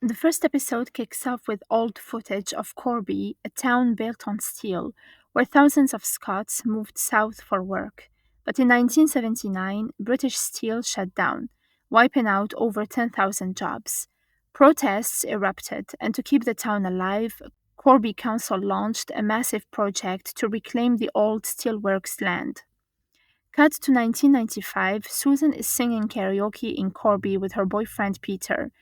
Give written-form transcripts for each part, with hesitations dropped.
The first episode kicks off with old footage of Corby, a town built on steel, where thousands of Scots moved south for work. But in 1979, British Steel shut down, wiping out over 10,000 jobs. Protests erupted, and to keep the town alive, Corby Council launched a massive project to reclaim the old steelworks land. Cut to 1995, Susan is singing karaoke in Corby with her boyfriend Peter.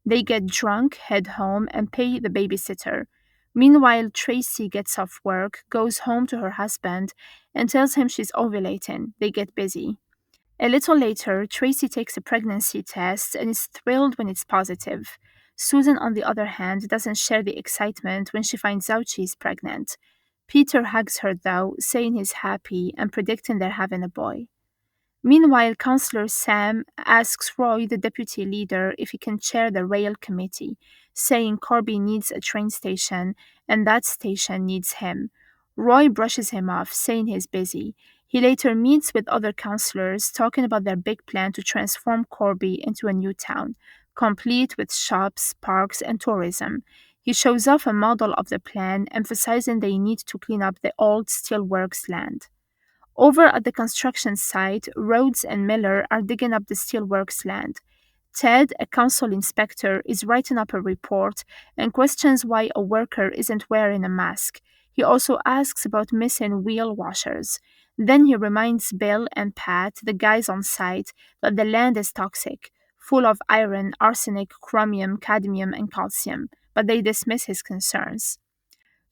They get drunk, head home, and pay the babysitter. Meanwhile, Tracy gets off work, goes home to her husband, and tells him she's ovulating. They get busy. A little later, Tracy takes a pregnancy test and is thrilled when it's positive. Susan, on the other hand, doesn't share the excitement when she finds out she's pregnant. Peter hugs her, though, saying he's happy and predicting they're having a boy. Meanwhile, Councillor Sam asks Roy, the deputy leader, if he can chair the rail committee, saying Corby needs a train station and that station needs him. Roy brushes him off, saying he's busy. He later meets with other councillors, talking about their big plan to transform Corby into a new town, complete with shops, parks, and tourism. He shows off a model of the plan, emphasizing they need to clean up the old steelworks land. Over at the construction site, Rhodes and Miller are digging up the steelworks land. Ted, a council inspector, is writing up a report and questions why a worker isn't wearing a mask. He also asks about missing wheel washers. Then he reminds Bill and Pat, the guys on site, that the land is toxic, full of iron, arsenic, chromium, cadmium, and calcium, but they dismiss his concerns.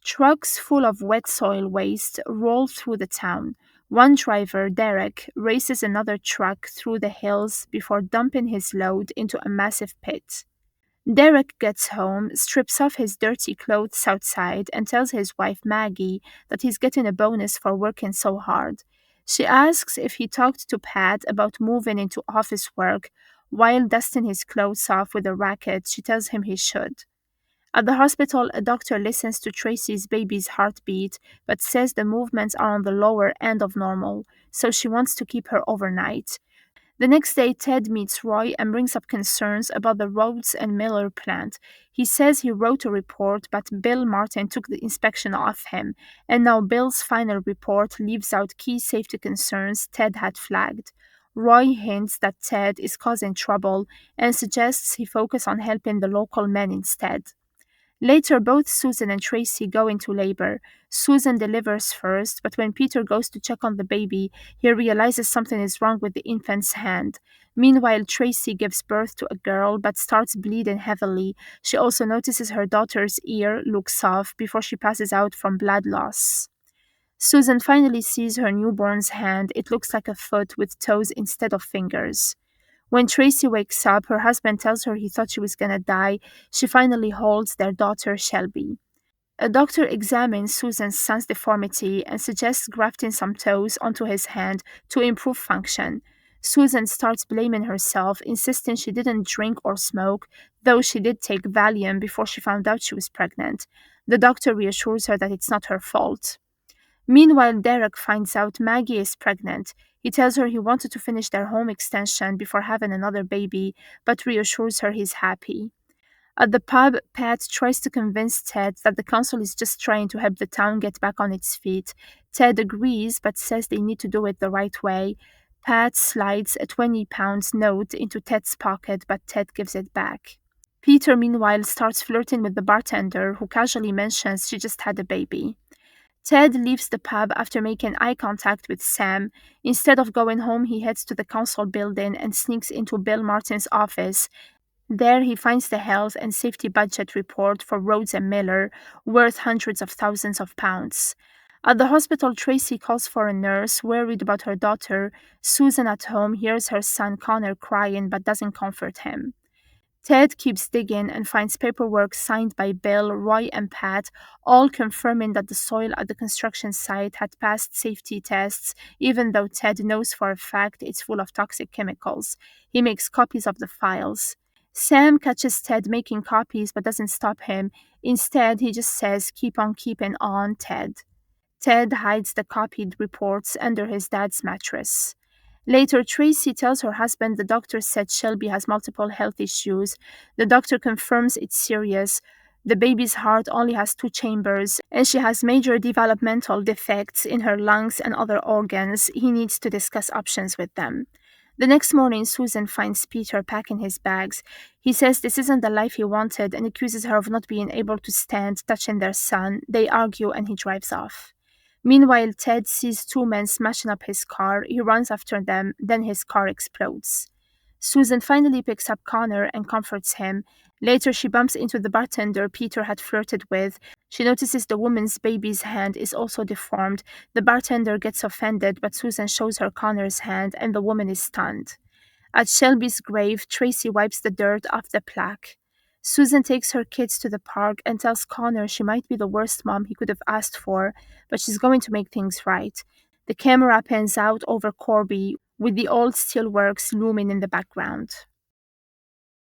Trucks full of wet soil waste roll through the town. One driver, Derek, races another truck through the hills before dumping his load into a massive pit. Derek gets home, strips off his dirty clothes outside, and tells his wife Maggie that he's getting a bonus for working so hard. She asks if he talked to Pat about moving into office work. While dusting his clothes off with a racket, she tells him he should. At the hospital, a doctor listens to Tracy's baby's heartbeat but says the movements are on the lower end of normal, so she wants to keep her overnight. The next day, Ted meets Roy and brings up concerns about the Rhodes and Miller plant. He says he wrote a report, but Bill Martin took the inspection off him, and now Bill's final report leaves out key safety concerns Ted had flagged. Roy hints that Ted is causing trouble and suggests he focus on helping the local men instead. Later, both Susan and Tracy go into labor. Susan delivers first, but when Peter goes to check on the baby, he realizes something is wrong with the infant's hand. Meanwhile, Tracy gives birth to a girl but starts bleeding heavily. She also notices her daughter's ear looks off before she passes out from blood loss. Susan finally sees her newborn's hand. It looks like a foot with toes instead of fingers. When Tracy wakes up, her husband tells her he thought she was gonna die. She finally holds their daughter, Shelby. A doctor examines Susan's son's deformity and suggests grafting some toes onto his hand to improve function. Susan starts blaming herself, insisting she didn't drink or smoke, though she did take Valium before she found out she was pregnant. The doctor reassures her that it's not her fault. Meanwhile, Derek finds out Maggie is pregnant. He tells her he wanted to finish their home extension before having another baby, but reassures her he's happy. At the pub, Pat tries to convince Ted that the council is just trying to help the town get back on its feet. Ted agrees, but says they need to do it the right way. Pat slides a £20 note into Ted's pocket, but Ted gives it back. Peter, meanwhile, starts flirting with the bartender, who casually mentions she just had a baby. Ted leaves the pub after making eye contact with Sam. Instead of going home, he heads to the council building and sneaks into Bill Martin's office. There, he finds the health and safety budget report for Rhodes and Miller, worth hundreds of thousands of pounds. At the hospital, Tracy calls for a nurse, worried about her daughter. Susan at home hears her son Connor crying but doesn't comfort him. Ted keeps digging and finds paperwork signed by Bill, Roy, and Pat, all confirming that the soil at the construction site had passed safety tests, even though Ted knows for a fact it's full of toxic chemicals. He makes copies of the files. Sam catches Ted making copies but doesn't stop him. Instead, he just says, "Keep on keeping on, Ted." Ted hides the copied reports under his dad's mattress. Later, Tracy tells her husband the doctor said Shelby has multiple health issues. The doctor confirms it's serious. The baby's heart only has two chambers, and she has major developmental defects in her lungs and other organs. He needs to discuss options with them. The next morning, Susan finds Peter packing his bags. He says this isn't the life he wanted and accuses her of not being able to stand touching their son. They argue and he drives off. Meanwhile, Ted sees two men smashing up his car. He runs after them, then his car explodes. Susan finally picks up Connor and comforts him. Later, she bumps into the bartender Peter had flirted with. She notices the woman's baby's hand is also deformed. The bartender gets offended, but Susan shows her Connor's hand, and the woman is stunned. At Shelby's grave, Tracy wipes the dirt off the plaque. Susan takes her kids to the park and tells Connor she might be the worst mom he could have asked for, but she's going to make things right. The camera pans out over Corby with the old steelworks looming in the background.